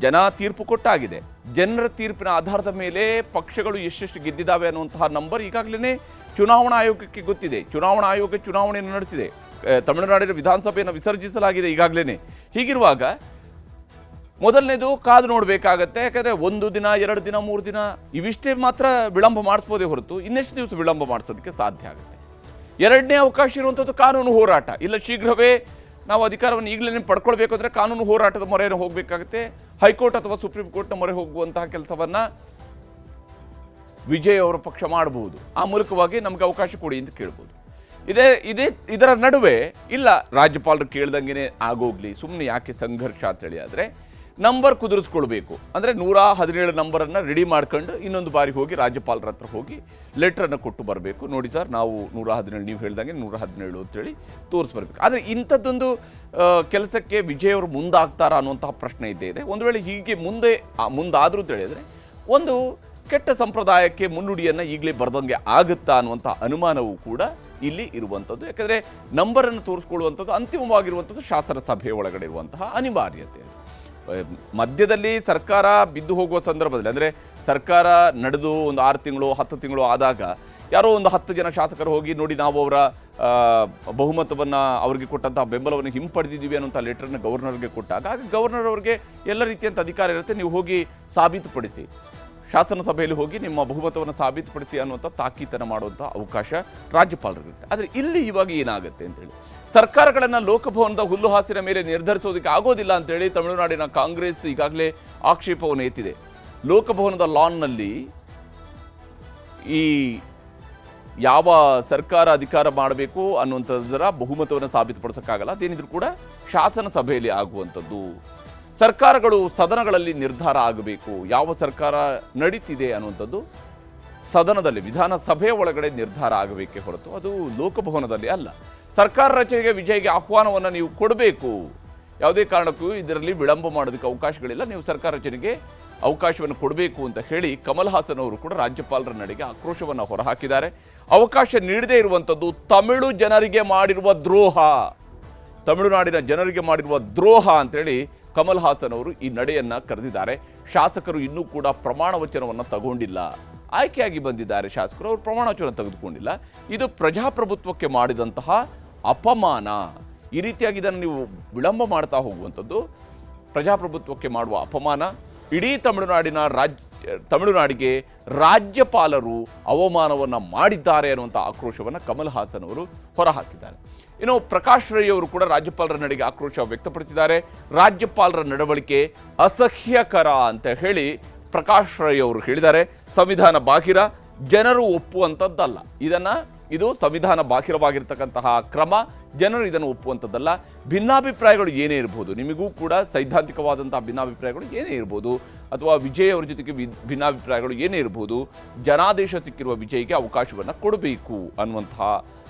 ಜನ ತೀರ್ಪು ಕೊಟ್ಟಾಗಿದೆ. ಜನರ ತೀರ್ಪಿನ ಆಧಾರದ ಮೇಲೆ ಪಕ್ಷಗಳು ಎಷ್ಟೆಷ್ಟು ಗೆದ್ದಿದ್ದಾವೆ ಅನ್ನುವಂತಹ ನಂಬರ್ ಈಗಾಗಲೇ ಚುನಾವಣಾ ಆಯೋಗಕ್ಕೆ ಗೊತ್ತಿದೆ. ಚುನಾವಣಾ ಆಯೋಗ ಚುನಾವಣೆಯನ್ನು ನಡೆಸಿದೆ. ತಮಿಳುನಾಡಿನ ವಿಧಾನಸಭೆಯನ್ನು ವಿಸರ್ಜಿಸಲಾಗಿದೆ ಈಗಾಗಲೇ. ಹೀಗಿರುವಾಗ ಮೊದಲನೇದು ಕಾದು ನೋಡಬೇಕಾಗತ್ತೆ. ಯಾಕಂದರೆ 1 ದಿನ 2 ದಿನ 3 ದಿನ ಇವಿಷ್ಟೇ ಮಾತ್ರ ವಿಳಂಬ ಮಾಡಿಸ್ಬೋದೇ ಹೊರತು ಇನ್ನೆಷ್ಟು ದಿವಸ ವಿಳಂಬ ಮಾಡಿಸೋದಕ್ಕೆ ಸಾಧ್ಯ ಆಗುತ್ತೆ. ಎರಡನೇ ಅವಕಾಶ ಇರುವಂಥದ್ದು ಕಾನೂನು ಹೋರಾಟ. ಇಲ್ಲ ಶೀಘ್ರವೇ ನಾವು ಅಧಿಕಾರವನ್ನು ಈಗಲೇ ಪಡ್ಕೊಳ್ಬೇಕು ಅಂದರೆ ಕಾನೂನು ಹೋರಾಟದ ಮೊರೆಯನ್ನು ಹೋಗಬೇಕಾಗುತ್ತೆ. ಹೈಕೋರ್ಟ್ ಅಥವಾ ಸುಪ್ರೀಂ ಕೋರ್ಟ್ನ ಮೊರೆ ಹೋಗುವಂತಹ ಕೆಲಸವನ್ನು ವಿಜಯ್ ಅವರ ಪಕ್ಷ ಮಾಡಬಹುದು. ಆ ಮೂಲಕವಾಗಿ ನಮಗೆ ಅವಕಾಶ ಕೊಡಿ ಅಂತ ಕೇಳ್ಬೋದು. ಇದರ ನಡುವೆ ಇಲ್ಲ ರಾಜ್ಯಪಾಲರು ಕೇಳ್ದಂಗೆ ಆಗೋಗ್ಲಿ, ಸುಮ್ಮನೆ ಯಾಕೆ ಸಂಘರ್ಷ ಅಂತೇಳಿ ಆದರೆ ನಂಬರ್ ಕುದುರಿಸ್ಕೊಳ್ಬೇಕು. ಅಂದರೆ 117 ನಂಬರನ್ನು ರೆಡಿ ಮಾಡ್ಕೊಂಡು ಇನ್ನೊಂದು ಬಾರಿ ಹೋಗಿ ರಾಜ್ಯಪಾಲರ ಹತ್ರ ಹೋಗಿ ಲೆಟ್ರನ್ನು ಕೊಟ್ಟು ಬರಬೇಕು. ನೋಡಿ ಸರ್, ನಾವು 117 ನೀವು ಹೇಳ್ದಂಗೆ 117 ಅಂತೇಳಿ ತೋರಿಸ್ಬರ್ಬೇಕು. ಆದರೆ ಇಂಥದ್ದೊಂದು ಕೆಲಸಕ್ಕೆ ವಿಜಯ್ ಅವರು ಮುಂದಾಗ್ತಾರಾ ಅನ್ನುವಂತಹ ಪ್ರಶ್ನೆ ಇದೆ. ಒಂದು ವೇಳೆ ಹೀಗೆ ಮುಂದಾದರೂ ಅಂತ ಹೇಳಿದರೆ ಒಂದು ಕೆಟ್ಟ ಸಂಪ್ರದಾಯಕ್ಕೆ ಮುನ್ನುಡಿಯನ್ನು ಈಗಲೇ ಬರೆದಂಗೆ ಆಗುತ್ತಾ ಅನ್ನುವಂಥ ಅನುಮಾನವೂ ಕೂಡ ಇಲ್ಲಿ ಇರುವಂಥದ್ದು. ಯಾಕಂದರೆ ನಂಬರನ್ನು ತೋರಿಸ್ಕೊಳ್ಳುವಂಥದ್ದು ಅಂತಿಮವಾಗಿರುವಂಥದ್ದು ಶಾಸನ ಸಭೆಯ ಒಳಗಡೆ ಇರುವಂತಹ ಅನಿವಾರ್ಯತೆ. ಮಧ್ಯದಲ್ಲಿ ಸರ್ಕಾರ ಬಿದ್ದು ಹೋಗುವ ಸಂದರ್ಭದಲ್ಲಿ, ಅಂದರೆ ಸರ್ಕಾರ ನಡೆದು ಒಂದು 6 ತಿಂಗಳು 10 ತಿಂಗಳು ಆದಾಗ ಯಾರೋ ಒಂದು 10 ಜನ ಶಾಸಕರು ಹೋಗಿ ನೋಡಿ ನಾವು ಅವರ ಬಹುಮತವನ್ನು ಅವರಿಗೆ ಕೊಟ್ಟಂತಹ ಬೆಂಬಲವನ್ನು ಹಿಂಪಡೆದಿದ್ದೀವಿ ಅನ್ನೋಂಥ ಲೆಟರ್ನ ಗವರ್ನರ್ಗೆ ಕೊಟ್ಟಾಗ ಆಗ ಗವರ್ನರ್ ಅವರಿಗೆ ಎಲ್ಲ ರೀತಿಯಂಥ ಅಧಿಕಾರ ಇರುತ್ತೆ. ನೀವು ಹೋಗಿ ಸಾಬೀತುಪಡಿಸಿ, ಶಾಸನ ಸಭೆಯಲ್ಲಿ ಹೋಗಿ ನಿಮ್ಮ ಬಹುಮತವನ್ನು ಸಾಬೀತುಪಡಿಸಿ ಅನ್ನುವಂಥ ತಾಕೀತನ ಮಾಡುವಂಥ ಅವಕಾಶ ರಾಜ್ಯಪಾಲರಿರುತ್ತೆ. ಆದರೆ ಇಲ್ಲಿ ಇವಾಗ ಏನಾಗುತ್ತೆ ಅಂತೇಳಿ ಸರ್ಕಾರಗಳನ್ನು ಲೋಕಭವನದ ಹುಲ್ಲುಹಾಸಿನ ಮೇಲೆ ನಿರ್ಧರಿಸೋದಕ್ಕೆ ಆಗೋದಿಲ್ಲ ಅಂತೇಳಿ ತಮಿಳುನಾಡಿನ ಕಾಂಗ್ರೆಸ್ ಈಗಾಗಲೇ ಆಕ್ಷೇಪವನ್ನು ಎತ್ತಿದೆ. ಲೋಕಭವನದ ಲಾನ್ನಲ್ಲಿ ಈ ಯಾವ ಸರ್ಕಾರ ಅಧಿಕಾರ ಮಾಡಬೇಕು ಅನ್ನುವಂಥದ್ದರ ಬಹುಮತವನ್ನು ಸಾಬೀತುಪಡಿಸೋಕ್ಕಾಗಲ್ಲ. ಅದೇನಿದ್ರು ಕೂಡ ಶಾಸನ ಸಭೆಯಲ್ಲಿ ಆಗುವಂಥದ್ದು. ಸರ್ಕಾರಗಳು ಸದನಗಳಲ್ಲಿ ನಿರ್ಧಾರ ಆಗಬೇಕು. ಯಾವ ಸರ್ಕಾರ ನಡೀತಿದೆ ಅನ್ನುವಂಥದ್ದು ಸದನದಲ್ಲಿ, ವಿಧಾನಸಭೆಯ ಒಳಗಡೆ ನಿರ್ಧಾರ ಆಗಬೇಕೇ ಹೊರತು ಅದು ಲೋಕಭವನದಲ್ಲಿ ಅಲ್ಲ. ಸರ್ಕಾರ ರಚನೆಗೆ ವಿಜಯ್ಗೆ ಆಹ್ವಾನವನ್ನು ನೀವು ಕೊಡಬೇಕು. ಯಾವುದೇ ಕಾರಣಕ್ಕೂ ಇದರಲ್ಲಿ ವಿಳಂಬ ಮಾಡೋದಕ್ಕೆ ಅವಕಾಶಗಳಿಲ್ಲ. ನೀವು ಸರ್ಕಾರ ರಚನೆಗೆ ಅವಕಾಶವನ್ನು ಕೊಡಬೇಕು ಅಂತ ಹೇಳಿ ಕಮಲ್ ಹಾಸನ್ ಅವರು ಕೂಡ ರಾಜ್ಯಪಾಲರ ನಡೆಗೆ ಆಕ್ರೋಶವನ್ನು ಹೊರಹಾಕಿದ್ದಾರೆ. ಅವಕಾಶ ನೀಡದೇ ಇರುವಂಥದ್ದು ತಮಿಳು ಜನರಿಗೆ ಮಾಡಿರುವ ದ್ರೋಹ, ತಮಿಳುನಾಡಿನ ಜನರಿಗೆ ಮಾಡಿರುವ ದ್ರೋಹ ಅಂತೇಳಿ ಕಮಲ್ ಹಾಸನ್ ಅವರು ಈ ನಡೆಯನ್ನು ಕರೆದಿದ್ದಾರೆ. ಶಾಸಕರು ಇನ್ನೂ ಕೂಡ ಪ್ರಮಾಣ ವಚನವನ್ನು ತಗೊಂಡಿಲ್ಲ. ಆಯ್ಕೆಯಾಗಿ ಬಂದಿದ್ದಾರೆ ಶಾಸಕರು, ಅವರು ಪ್ರಮಾಣ ವಚನ ತೆಗೆದುಕೊಂಡಿಲ್ಲ. ಇದು ಪ್ರಜಾಪ್ರಭುತ್ವಕ್ಕೆ ಮಾಡಿದಂತಹ ಅಪಮಾನ. ಈ ರೀತಿಯಾಗಿ ಇದನ್ನು ನೀವು ವಿಳಂಬ ಮಾಡ್ತಾ ಹೋಗುವಂಥದ್ದು ಪ್ರಜಾಪ್ರಭುತ್ವಕ್ಕೆ ಮಾಡುವ ಅಪಮಾನ. ಇಡೀ ತಮಿಳುನಾಡಿಗೆ ರಾಜ್ಯಪಾಲರು ಅವಮಾನವನ್ನು ಮಾಡಿದ್ದಾರೆ ಅನ್ನುವಂಥ ಆಕ್ರೋಶವನ್ನು ಕಮಲ್ ಹಾಸನ್ ಅವರು ಹೊರಹಾಕಿದ್ದಾರೆ. ಇನ್ನು ಪ್ರಕಾಶ್ ರೈ ಅವರು ಕೂಡ ರಾಜ್ಯಪಾಲರ ನಡೆಗೆ ಆಕ್ರೋಶ ವ್ಯಕ್ತಪಡಿಸಿದ್ದಾರೆ. ರಾಜ್ಯಪಾಲರ ನಡವಳಿಕೆ ಅಸಹ್ಯಕರ ಅಂತ ಹೇಳಿ ಪ್ರಕಾಶ್ ರೈ ಅವರು ಹೇಳಿದ್ದಾರೆ. ಸಂವಿಧಾನ ಬಾಹಿರ, ಜನರು ಒಪ್ಪುವಂಥದ್ದಲ್ಲ. ಇದು ಸಂವಿಧಾನ ಬಾಹಿರವಾಗಿರ್ತಕ್ಕಂತಹ ಕ್ರಮ, ಜನರು ಇದನ್ನು ಒಪ್ಪುವಂಥದ್ದಲ್ಲ. ಭಿನ್ನಾಭಿಪ್ರಾಯಗಳು ಏನೇ ಇರ್ಬೋದು, ನಿಮಗೂ ಕೂಡ ಸೈದ್ಧಾಂತಿಕವಾದಂತಹ ಭಿನ್ನಾಭಿಪ್ರಾಯಗಳು ಏನೇ ಇರ್ಬೋದು, ಅಥವಾ ವಿಜಯ್ ಅವರ ಜೊತೆಗೆ ಭಿನ್ನಾಭಿಪ್ರಾಯಗಳು ಏನೇ ಇರ್ಬೋದು, ಜನಾದೇಶ ಸಿಕ್ಕಿರುವ ವಿಜಯ್ಗೆ ಅವಕಾಶವನ್ನು ಕೊಡಬೇಕು ಅನ್ನುವಂತಹ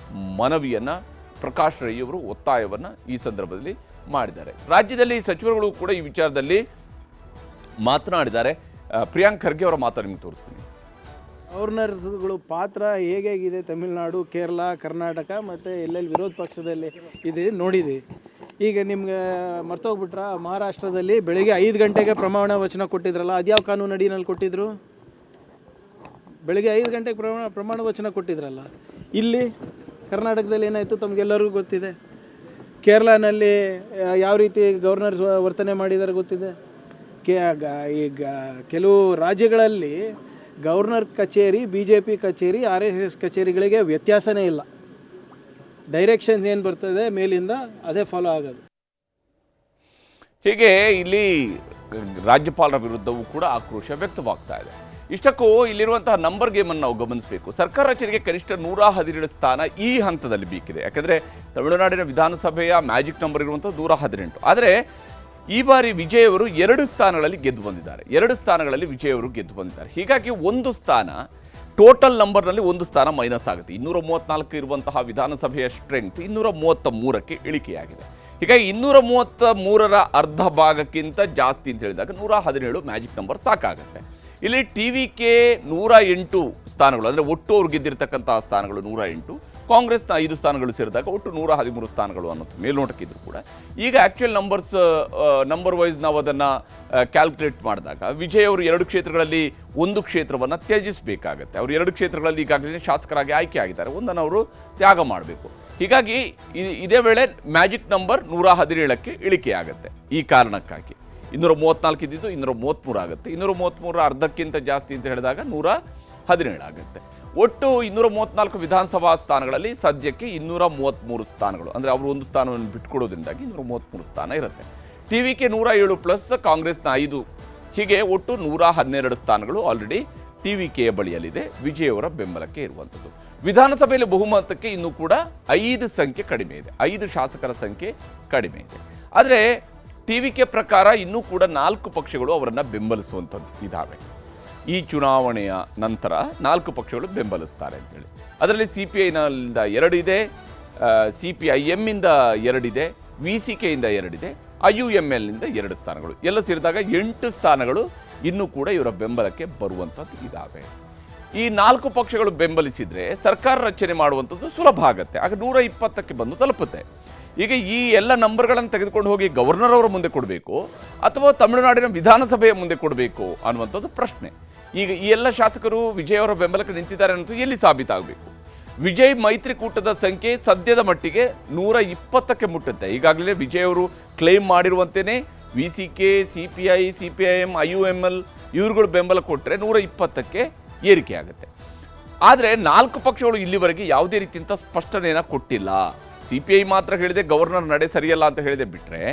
ಮನವಿಯನ್ನು ಪ್ರಕಾಶ್ ರೈ ಅವರು ಒತ್ತಾಯವನ್ನು ಈ ಸಂದರ್ಭದಲ್ಲಿ ಮಾಡಿದ್ದಾರೆ. ರಾಜ್ಯದಲ್ಲಿ ಸಚಿವರುಗಳು ಕೂಡ ಈ ವಿಚಾರದಲ್ಲಿ ಮಾತನಾಡಿದ್ದಾರೆ. ಪ್ರಿಯಾಂಕ್ ಖರ್ಗೆ ಅವರ ಮಾತನ್ನು ನಿಮಗೆ ತೋರಿಸ್ತೀನಿ. ಗವರ್ನರ್ಸ್ಗಳು ಪಾತ್ರ ಹೇಗಿದೆ ತಮಿಳುನಾಡು, ಕೇರಳ, ಕರ್ನಾಟಕ ಮತ್ತು ಎಲ್ಲೆಲ್ಲಿ ವಿರೋಧ ಪಕ್ಷದಲ್ಲಿ ಇದೆ ನೋಡಿದೆ. ಈಗ ನಿಮ್ಗೆ ಮರ್ತೋಗ್ಬಿಟ್ರ, ಮಹಾರಾಷ್ಟ್ರದಲ್ಲಿ ಬೆಳಿಗ್ಗೆ 5 ಗಂಟೆಗೆ ಪ್ರಮಾಣ ವಚನ ಕೊಟ್ಟಿದ್ರಲ್ಲ, ಅದ್ಯಾವ ಕಾನೂನು ಅಡಿನಲ್ಲಿ ಕೊಟ್ಟಿದ್ರು? ಬೆಳಿಗ್ಗೆ 5 ಗಂಟೆಗೆ ಪ್ರಮಾಣ ವಚನ ಕೊಟ್ಟಿದ್ರಲ್ಲ. ಇಲ್ಲಿ ಕರ್ನಾಟಕದಲ್ಲಿ ಏನಾಯಿತು ತಮಗೆಲ್ಲರಿಗೂ ಗೊತ್ತಿದೆ. ಕೇರಳನಲ್ಲಿ ಯಾವ ರೀತಿ ಗವರ್ನರ್ಸ್ ವರ್ತನೆ ಮಾಡಿದ್ದಾರೆ ಗೊತ್ತಿದೆ. ಈಗ ಕೆಲವು ರಾಜ್ಯಗಳಲ್ಲಿ ಗವರ್ನರ್ ಕಚೇರಿ, BJP ಕಚೇರಿ, RSS ಕಚೇರಿಗಳಿಗೆ ವ್ಯತ್ಯಾಸನೇ ಇಲ್ಲ. ಡೈರೆಕ್ಷನ್ಸ್ ಏನು ಬರ್ತದೆ ಮೇಲಿಂದ ಅದೇ ಫಾಲೋ ಆಗೋದು. ಹೀಗೆ ಇಲ್ಲಿ ರಾಜ್ಯಪಾಲರ ವಿರುದ್ಧವೂ ಕೂಡ ಆಕ್ರೋಶ ವ್ಯಕ್ತವಾಗ್ತಾ ಇದೆ. ಇಷ್ಟಕ್ಕೂ ಇಲ್ಲಿರುವಂತಹ ನಂಬರ್ ಗೇಮನ್ನು ನಾವು ಗಮನಿಸಬೇಕು. ಸರ್ಕಾರ ರಚನೆಗೆ ಕನಿಷ್ಠ 117 ಸ್ಥಾನ ಈ ಹಂತದಲ್ಲಿ ಬೇಕಿದೆ. ಯಾಕಂದರೆ ತಮಿಳುನಾಡಿನ ವಿಧಾನಸಭೆಯ ಮ್ಯಾಜಿಕ್ ನಂಬರ್ ಇರುವಂಥ 118. ಆದರೆ ಈ ಬಾರಿ ವಿಜಯ್ ಅವರು 2 ಸ್ಥಾನಗಳಲ್ಲಿ ಗೆದ್ದು ಬಂದಿದ್ದಾರೆ. 2 ಸ್ಥಾನಗಳಲ್ಲಿ ವಿಜಯ್ ಅವರು ಗೆದ್ದು ಬಂದಿದ್ದಾರೆ. ಹೀಗಾಗಿ ಒಂದು ಸ್ಥಾನ, ಟೋಟಲ್ ನಂಬರ್ನಲ್ಲಿ ಒಂದು ಸ್ಥಾನ ಮೈನಸ್ ಆಗುತ್ತೆ. 234 ಇರುವಂತಹ ವಿಧಾನಸಭೆಯ ಸ್ಟ್ರೆಂತ್ 233ಕ್ಕೆ ಇಳಿಕೆಯಾಗಿದೆ. ಹೀಗಾಗಿ 233ರ ಅರ್ಧ ಭಾಗಕ್ಕಿಂತ ಜಾಸ್ತಿ ಅಂತ ಹೇಳಿದಾಗ 117 ಮ್ಯಾಜಿಕ್ ನಂಬರ್ ಸಾಕಾಗುತ್ತೆ. ಇಲ್ಲಿ TVK 108 ಸ್ಥಾನಗಳು, ಅಂದರೆ ಒಟ್ಟು ಅವ್ರು ಗೆದ್ದಿರ್ತಕ್ಕಂತಹ ಸ್ಥಾನಗಳು 108, ಕಾಂಗ್ರೆಸ್ನ 5 ಸ್ಥಾನಗಳು ಸೇರಿದಾಗ ಒಟ್ಟು 113 ಸ್ಥಾನಗಳು ಅನ್ನೋದು ಮೇಲ್ನೋಟಕ್ಕಿದ್ರು ಕೂಡ. ಈಗ ಆ್ಯಕ್ಚುಯಲ್ ನಂಬರ್ ವೈಸ್ ನಾವು ಅದನ್ನು ಕ್ಯಾಲ್ಕುಲೇಟ್ ಮಾಡಿದಾಗ ವಿಜಯ್ ಅವರು 2 ಕ್ಷೇತ್ರಗಳಲ್ಲಿ 1 ಕ್ಷೇತ್ರವನ್ನು ತ್ಯಜಿಸಬೇಕಾಗತ್ತೆ. ಅವರು 2 ಕ್ಷೇತ್ರಗಳಲ್ಲಿ ಈಗಾಗಲೇ ಶಾಸಕರಾಗಿ ಆಯ್ಕೆ ಆಗಿದ್ದಾರೆ, ಒಂದನ್ನು ಅವರು ತ್ಯಾಗ ಮಾಡಬೇಕು. ಹೀಗಾಗಿ ಇದೇ ವೇಳೆ ಮ್ಯಾಜಿಕ್ ನಂಬರ್ 117ಕ್ಕೆ ಇಳಿಕೆಯಾಗುತ್ತೆ. ಈ ಕಾರಣಕ್ಕಾಗಿ 234 ಇದ್ದಿದ್ದು 233 ಆಗುತ್ತೆ. 233ರ ಅರ್ಧಕ್ಕಿಂತ ಜಾಸ್ತಿ ಅಂತ ಹೇಳಿದಾಗ 117 ಆಗುತ್ತೆ. ಒಟ್ಟು 234 ವಿಧಾನಸಭಾ ಸ್ಥಾನಗಳಲ್ಲಿ ಸದ್ಯಕ್ಕೆ 233 ಸ್ಥಾನಗಳು, ಅಂದರೆ ಅವರು ಒಂದು ಸ್ಥಾನವನ್ನು ಬಿಟ್ಕೊಡೋದ್ರಿಂದಾಗಿ 233 ಸ್ಥಾನ ಇರುತ್ತೆ. TVK 107 ಪ್ಲಸ್ ಕಾಂಗ್ರೆಸ್ನ 5, ಹೀಗೆ ಒಟ್ಟು 112 ಸ್ಥಾನಗಳು ಆಲ್ರೆಡಿ TVKಯ ಬಳಿಯಲ್ಲಿದೆ. ವಿಜಯ್ ಅವರ ಬೆಂಬಲಕ್ಕೆ ಇರುವಂಥದ್ದು. ವಿಧಾನಸಭೆಯಲ್ಲಿ ಬಹುಮತಕ್ಕೆ ಇನ್ನೂ ಕೂಡ 5 ಸಂಖ್ಯೆ ಕಡಿಮೆ ಇದೆ, 5 ಶಾಸಕರ ಸಂಖ್ಯೆ ಕಡಿಮೆ ಇದೆ. ಆದರೆ TVK ಪ್ರಕಾರ ಇನ್ನೂ ಕೂಡ 4 ಪಕ್ಷಗಳು ಅವರನ್ನು ಬೆಂಬಲಿಸುವಂಥದ್ದು ಇದ್ದಾವೆ. ಈ ಚುನಾವಣೆಯ ನಂತರ 4 ಪಕ್ಷಗಳು ಬೆಂಬಲಿಸ್ತಾರೆ ಅಂತೇಳಿ. ಅದರಲ್ಲಿ CPIನಿಂದ 2 ಇದೆ, CPIM ಇಂದ 2 ಇದೆ, VCKಯಿಂದ 2 ಇದೆ, IUMLನಿಂದ 2 ಸ್ಥಾನಗಳು, ಎಲ್ಲ ಸೇರಿದಾಗ 8 ಸ್ಥಾನಗಳು ಇನ್ನೂ ಕೂಡ ಇವರ ಬೆಂಬಲಕ್ಕೆ ಬರುವಂಥದ್ದು ಇದ್ದಾವೆ. ಈ 4 ಪಕ್ಷಗಳು ಬೆಂಬಲಿಸಿದರೆ ಸರ್ಕಾರ ರಚನೆ ಮಾಡುವಂಥದ್ದು ಸುಲಭ ಆಗುತ್ತೆ. ಆಗ 120ಕ್ಕೆ ಬಂದು ತಲುಪುತ್ತೆ. ಈಗ ಈ ಎಲ್ಲ ನಂಬರ್ಗಳನ್ನು ತೆಗೆದುಕೊಂಡು ಹೋಗಿ ಗವರ್ನರ್ ಅವರ ಮುಂದೆ ಕೊಡಬೇಕು ಅಥವಾ ತಮಿಳುನಾಡಿನ ವಿಧಾನಸಭೆಯ ಮುಂದೆ ಕೊಡಬೇಕು ಅನ್ನುವಂಥದ್ದು ಪ್ರಶ್ನೆ. ಈಗ ಈ ಎಲ್ಲ ಶಾಸಕರು ವಿಜಯ್ ಅವರ ಬೆಂಬಲಕ್ಕೆ ನಿಂತಿದ್ದಾರೆ ಅನ್ನೋದು ಎಲ್ಲಿ ಸಾಬೀತಾಗಬೇಕು? ವಿಜಯ್ ಮೈತ್ರಿಕೂಟದ ಸಂಖ್ಯೆ ಸದ್ಯದ ಮಟ್ಟಿಗೆ 120ಕ್ಕೆ ಮುಟ್ಟುತ್ತೆ. ಈಗಾಗಲೇ ವಿಜಯ್ ಅವರು ಕ್ಲೇಮ್ ಮಾಡಿರುವಂತೆಯೇ VCK, CPI, CPIM, IUML ಇವ್ರುಗಳು ಬೆಂಬಲ ಕೊಟ್ಟರೆ 120ಕ್ಕೆ ಏರಿಕೆ ಆಗುತ್ತೆ. ಆದರೆ 4 ಪಕ್ಷಗಳು ಇಲ್ಲಿವರೆಗೆ ಯಾವುದೇ ರೀತಿಯಂಥ ಸ್ಪಷ್ಟನೆಯನ್ನು ಕೊಟ್ಟಿಲ್ಲ. CPI ಮಾತ್ರ ಹೇಳಿದೆ ಗವರ್ನರ್ ನಡೆ ಸರಿಯಲ್ಲ ಅಂತ ಹೇಳಿದೆ ಬಿಟ್ಟರೆ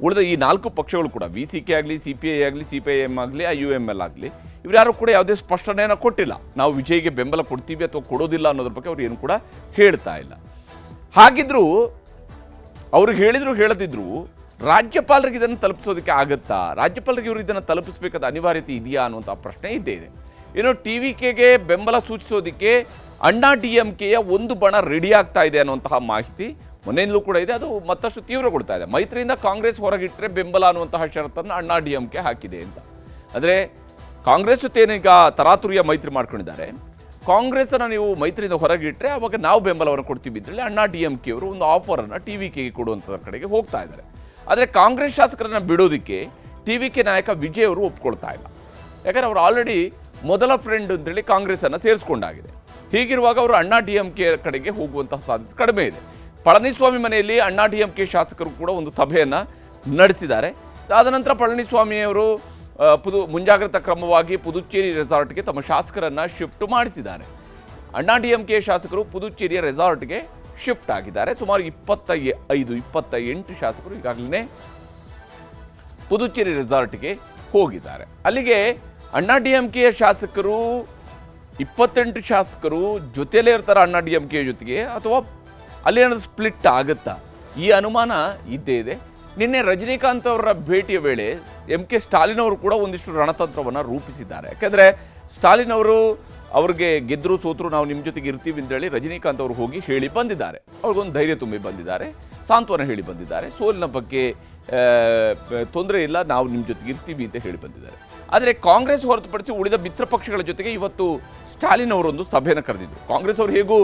ಉಳಿದ ಈ 4 ಪಕ್ಷಗಳು ಕೂಡ VCK ಆಗಲಿ, CPI ಆಗಲಿ, CPIM ಆಗಲಿ, IUML ಆಗಲಿ, ಇವ್ರು ಯಾರು ಕೂಡ ಯಾವುದೇ ಸ್ಪಷ್ಟನೆಯನ್ನು ಕೊಟ್ಟಿಲ್ಲ. ನಾವು ವಿಜಯ್ಗೆ ಬೆಂಬಲ ಕೊಡ್ತೀವಿ ಅಥವಾ ಕೊಡೋದಿಲ್ಲ ಅನ್ನೋದ್ರ ಬಗ್ಗೆ ಅವ್ರು ಏನು ಕೂಡ ಹೇಳ್ತಾ ಇಲ್ಲ. ಹಾಗಿದ್ರೂ ಅವ್ರಿಗೆ ಹೇಳದಿದ್ರು ರಾಜ್ಯಪಾಲರಿಗೆ ಇದನ್ನು ತಲುಪಿಸೋದಕ್ಕೆ ಆಗುತ್ತಾ? ರಾಜ್ಯಪಾಲರಿಗೆ ಇವರು ಇದನ್ನು ತಲುಪಿಸಬೇಕಾದ ಅನಿವಾರ್ಯತೆ ಇದೆಯಾ ಅನ್ನುವಂಥ ಪ್ರಶ್ನೆ ಇದ್ದೇ ಇದೆ. ಇನ್ನು TVKಗೆ ಬೆಂಬಲ ಸೂಚಿಸೋದಕ್ಕೆ ಅಣ್ಣಾ DMKಯ ಒಂದು ಬಣ ರೆಡಿ ಆಗ್ತಾ ಇದೆ ಅನ್ನುವಂತಹ ಮಾಹಿತಿ ಮೊನ್ನೆಯಿಂದಲೂ ಕೂಡ ಇದೆ. ಅದು ಮತ್ತಷ್ಟು ತೀವ್ರಗೊಳ್ತಾ ಇದೆ. ಮೈತ್ರಿಯಿಂದ ಕಾಂಗ್ರೆಸ್ ಹೊರಗಿಟ್ಟರೆ ಬೆಂಬಲ ಅನ್ನುವಂತಹ ಷರತ್ತನ್ನು ಅಣ್ಣಾ DMK ಹಾಕಿದೆ ಅಂತ. ಆದರೆ ಕಾಂಗ್ರೆಸ್ ಜೊತೆನೀಗ ತರಾತುರಿಯ ಮೈತ್ರಿ ಮಾಡ್ಕೊಂಡಿದ್ದಾರೆ. ಕಾಂಗ್ರೆಸ್ಸನ್ನು ನೀವು ಮೈತ್ರಿಯಿಂದ ಹೊರಗಿಟ್ಟರೆ ಅವಾಗ ನಾವು ಬೆಂಬಲವನ್ನು ಕೊಡ್ತೀವಿ ಅಂತೇಳಿ ಅಣ್ಣಾ DMK ಅವರು ಒಂದು ಆಫರನ್ನು TVKಗೆ ಕೊಡುವಂಥದ್ರ ಕಡೆಗೆ ಹೋಗ್ತಾ ಇದ್ದಾರೆ. ಆದರೆ ಕಾಂಗ್ರೆಸ್ ಶಾಸಕರನ್ನು ಬಿಡೋದಕ್ಕೆ TVK ನಾಯಕ ವಿಜಯ್ ಅವರು ಒಪ್ಕೊಳ್ತಾ ಇಲ್ಲ. ಯಾಕಂದರೆ ಅವರು ಆಲ್ರೆಡಿ ಮೊದಲ ಫ್ರೆಂಡ್ ಅಂತೇಳಿ ಕಾಂಗ್ರೆಸ್ಸನ್ನು ಸೇರಿಸ್ಕೊಂಡಾಗಿದೆ. ಹೀಗಿರುವಾಗ ಅವರು ಅಣ್ಣಾ DMK ಕಡೆಗೆ ಹೋಗುವಂತಹ ಸಾಧ್ಯತೆ ಕಡಿಮೆ ಇದೆ. ಪಳನಿಸ್ವಾಮಿ ಮನೆಯಲ್ಲಿ ಅಣ್ಣಾ DMK ಶಾಸಕರು ಕೂಡ ಒಂದು ಸಭೆಯನ್ನು ನಡೆಸಿದ್ದಾರೆ. ಅದಾದ ನಂತರ ಪಳನಿಸ್ವಾಮಿಯವರು ಮುಂಜಾಗ್ರತಾ ಕ್ರಮವಾಗಿ ಪುದುಚೇರಿ ರೆಸಾರ್ಟ್ಗೆ ತಮ್ಮ ಶಾಸಕರನ್ನು ಶಿಫ್ಟ್ ಮಾಡಿಸಿದ್ದಾರೆ. ಅಣ್ಣಾ DMK ಶಾಸಕರು ಪುದುಚೇರಿಯ ರೆಸಾರ್ಟ್ಗೆ ಶಿಫ್ಟ್ ಆಗಿದ್ದಾರೆ. ಸುಮಾರು 28 ಶಾಸಕರು ಈಗಾಗಲೇ ಪುದುಚೇರಿ ರೆಸಾರ್ಟ್ಗೆ ಹೋಗಿದ್ದಾರೆ. ಅಲ್ಲಿಗೆ ಅಣ್ಣಾ DMKಯ ಶಾಸಕರು 28 ಶಾಸಕರು ಜೊತೆಯಲ್ಲೇ ಇರ್ತಾರೆ ಅಣ್ಣಾ DMK ಜೊತೆಗೆ, ಅಥವಾ ಅಲ್ಲೇನಾದ್ರು ಸ್ಪ್ಲಿಟ್ ಆಗುತ್ತಾ? ಈ ಅನುಮಾನ ಇದ್ದೇ ಇದೆ. ನಿನ್ನೆ ರಜನಿಕಾಂತ್ ಅವರ ಭೇಟಿಯ ವೇಳೆ MK ಸ್ಟಾಲಿನ್ ಅವರು ಕೂಡ ಒಂದಿಷ್ಟು ರಣತಂತ್ರವನ್ನು ರೂಪಿಸಿದ್ದಾರೆ. ಯಾಕೆಂದರೆ ಸ್ಟಾಲಿನ್ ಅವರು ಅವ್ರಿಗೆ ಗೆದ್ದರು ಸೋತರು ನಾವು ನಿಮ್ಮ ಜೊತೆಗೆ ಇರ್ತೀವಿ ಅಂತೇಳಿ ರಜನಿಕಾಂತ್ ಅವರು ಹೋಗಿ ಹೇಳಿ ಬಂದಿದ್ದಾರೆ. ಅವ್ರಿಗೊಂದು ಧೈರ್ಯ ತುಂಬಿ ಬಂದಿದ್ದಾರೆ, ಸಾಂತ್ವನ ಹೇಳಿ ಬಂದಿದ್ದಾರೆ. ಸೋಲಿನ ಬಗ್ಗೆ ತೊಂದರೆ ಇಲ್ಲ, ನಾವು ನಿಮ್ಮ ಜೊತೆಗೆ ಇರ್ತೀವಿ ಅಂತ ಹೇಳಿ ಬಂದಿದ್ದಾರೆ. ಆದರೆ ಕಾಂಗ್ರೆಸ್ ಹೊರತುಪಡಿಸಿ ಉಳಿದ ಮಿತ್ರ ಪಕ್ಷಗಳ ಜೊತೆಗೆ ಇವತ್ತು ಸ್ಟಾಲಿನ್ ಅವರೊಂದು ಸಭೆಯನ್ನು ಕರೆದಿದ್ದರು. ಕಾಂಗ್ರೆಸ್ ಅವರು ಹೇಗೂ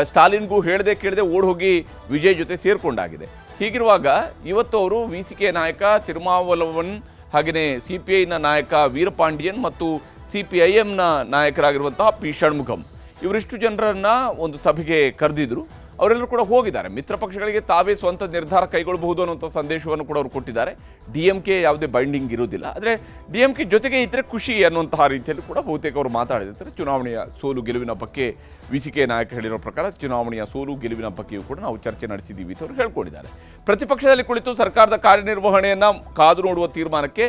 ಸ್ಟಾಲಿನ್ಗೂ ಕೇಳದೆ ಓಡ್ ಹೋಗಿ ವಿಜಯ್ ಜೊತೆ ಸೇರ್ಕೊಂಡಾಗಿದೆ. ಹೀಗಿರುವಾಗ ಇವತ್ತು ಅವರು VCK ನಾಯಕ ತಿರುಮಾವಲವನ್, ಹಾಗೆಯೇ CPIನ ನಾಯಕ ವೀರಪಾಂಡಿಯನ್ ಮತ್ತು CPIMನ ನಾಯಕರಾಗಿರುವಂತಹ P ಷಣ್ಮುಖಂ, ಇವರಿಷ್ಟು ಜನರನ್ನು ಒಂದು ಸಭೆಗೆ ಕರೆದಿದ್ರು. ಅವರೆಲ್ಲರೂ ಕೂಡ ಹೋಗಿದ್ದಾರೆ. ಮಿತ್ರ ಪಕ್ಷಗಳಿಗೆ ತಾವೇ ಸ್ವಂತ ನಿರ್ಧಾರ ಕೈಗೊಳ್ಳಬಹುದು ಅನ್ನುವಂಥ ಸಂದೇಶವನ್ನು ಕೂಡ ಅವರು ಕೊಟ್ಟಿದ್ದಾರೆ. DMK ಯಾವುದೇ ಬೈಂಡಿಂಗ್ ಇರೋದಿಲ್ಲ, ಆದರೆ DMK ಜೊತೆಗೆ ಇದ್ದರೆ ಖುಷಿ ಅನ್ನುವಂತಹ ರೀತಿಯಲ್ಲಿ ಕೂಡ ಬಹುತೇಕ ಅವರು ಮಾತಾಡಿದ್ದಾರೆ. ಚುನಾವಣೆಯ ಸೋಲು ಗೆಲುವಿನ ಬಗ್ಗೆ VCK ನಾಯಕ ಹೇಳಿರೋ ಪ್ರಕಾರ ಚುನಾವಣೆಯ ಸೋಲು ಗೆಲುವಿನ ಬಗ್ಗೆಯೂ ಕೂಡ ನಾವು ಚರ್ಚೆ ನಡೆಸಿದ್ದೀವಿ ಅಂತ ಅವರು ಹೇಳ್ಕೊಂಡಿದ್ದಾರೆ. ಪ್ರತಿಪಕ್ಷದಲ್ಲಿ ಕುಳಿತು ಸರ್ಕಾರದ ಕಾರ್ಯನಿರ್ವಹಣೆಯನ್ನು ಕಾದು ನೋಡುವ ತೀರ್ಮಾನಕ್ಕೆ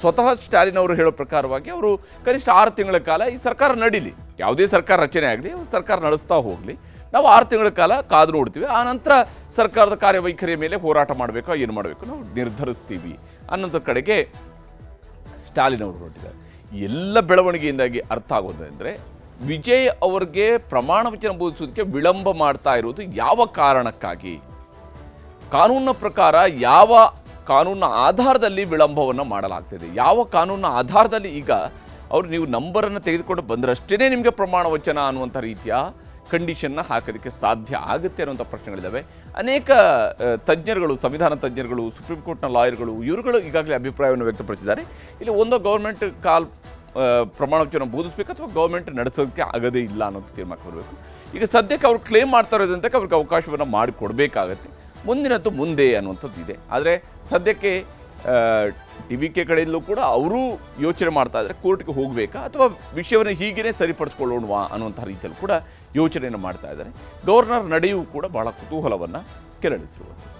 ಸ್ವತಃ ಸ್ಟಾಲಿನ್ ಅವರು ಹೇಳೋ ಪ್ರಕಾರವಾಗಿ ಅವರು ಕನಿಷ್ಠ 6 ತಿಂಗಳ ಕಾಲ ಈ ಸರ್ಕಾರ ನಡೀಲಿ, ಯಾವುದೇ ಸರ್ಕಾರ ರಚನೆ ಆಗಲಿ, ಸರ್ಕಾರ ನಡೆಸ್ತಾ ಹೋಗಲಿ, ನಾವು 6 ತಿಂಗಳ ಕಾಲ ಕಾದು ನೋಡ್ತೀವಿ, ಆ ನಂತರ ಸರ್ಕಾರದ ಕಾರ್ಯವೈಖರಿಯ ಮೇಲೆ ಹೋರಾಟ ಮಾಡಬೇಕು, ಏನು ಮಾಡಬೇಕು ನಾವು ನಿರ್ಧರಿಸ್ತೀವಿ ಅನ್ನೋದ್ರ ಕಡೆಗೆ ಸ್ಟಾಲಿನ್ ಅವರು ಹೊರಟಿದ್ದಾರೆ. ಎಲ್ಲ ಬೆಳವಣಿಗೆಯಿಂದಾಗಿ ಅರ್ಥ ಆಗೋದಂದರೆ ವಿಜಯ್ ಅವರಿಗೆ ಪ್ರಮಾಣ ವಚನ ಬೋಧಿಸೋದಕ್ಕೆ ವಿಳಂಬ ಮಾಡ್ತಾ ಇರೋದು ಯಾವ ಕಾರಣಕ್ಕಾಗಿ, ಕಾನೂನಿನ ಪ್ರಕಾರ ಯಾವ ಕಾನೂನಿನ ಆಧಾರದಲ್ಲಿ ವಿಳಂಬವನ್ನು ಮಾಡಲಾಗ್ತಿದೆ, ಯಾವ ಕಾನೂನಿನ ಆಧಾರದಲ್ಲಿ ಈಗ ಅವರು ನೀವು ನಂಬರನ್ನು ತೆಗೆದುಕೊಂಡು ಬಂದರಷ್ಟೇ ನಿಮಗೆ ಪ್ರಮಾಣ ವಚನ ಅನ್ನುವಂಥ ರೀತಿಯ ಕಂಡೀಷನ್ನ ಹಾಕೋದಕ್ಕೆ ಸಾಧ್ಯ ಆಗುತ್ತೆ ಅನ್ನೋಂಥ ಪ್ರಶ್ನೆಗಳಿದ್ದಾವೆ. ಅನೇಕ ತಜ್ಞರುಗಳು, ಸಂವಿಧಾನ ತಜ್ಞರುಗಳು, ಸುಪ್ರೀಂ ಕೋರ್ಟ್ನ ಲಾಯರ್ಗಳು, ಇವರುಗಳು ಈಗಾಗಲೇ ಅಭಿಪ್ರಾಯವನ್ನು ವ್ಯಕ್ತಪಡಿಸಿದ್ದಾರೆ. ಇಲ್ಲಿ ಒಂದು ಗೌರ್ಮೆಂಟ್ ಪ್ರಮಾಣ ವಚನ ಬೋಧಿಸಬೇಕು ಅಥವಾ ಗೌರ್ಮೆಂಟ್ ನಡೆಸೋದಕ್ಕೆ ಆಗದೇ ಇಲ್ಲ ಅನ್ನೋದು ತೀರ್ಮಾನ ಕೊಡಬೇಕು. ಈಗ ಸದ್ಯಕ್ಕೆ ಅವ್ರು ಕ್ಲೇಮ್ ಮಾಡ್ತಾ ಇರೋದಂತಕ್ಕೆ ಅವ್ರಿಗೆ ಅವಕಾಶವನ್ನು ಮಾಡಿಕೊಡ್ಬೇಕಾಗತ್ತೆ. ಮುಂದಿನದ್ದು ಮುಂದೆ ಅನ್ನುವಂಥದ್ದು ಇದೆ. ಆದರೆ ಸದ್ಯಕ್ಕೆ TVK ಕಡೆಯಲ್ಲೂ ಕೂಡ ಅವರು ಯೋಚನೆ ಮಾಡ್ತಾ ಇದ್ದಾರೆ, ಕೋರ್ಟ್ಗೆ ಹೋಗಬೇಕಾ ಅಥವಾ ವಿಷಯವನ್ನು ಹೀಗೇ ಸರಿಪಡಿಸ್ಕೊಳ್ಳೋಣವಾ ಅನ್ನುವಂಥ ರೀತಿಯಲ್ಲಿ ಕೂಡ ಯೋಚನೆಯನ್ನು ಮಾಡ್ತಾ ಇದ್ದಾರೆ. ಗವರ್ನರ್ ನಡೆಯೂ ಕೂಡ ಬಹಳ ಕುತೂಹಲವನ್ನು ಕೆರಳಿಸಿರುವುದು.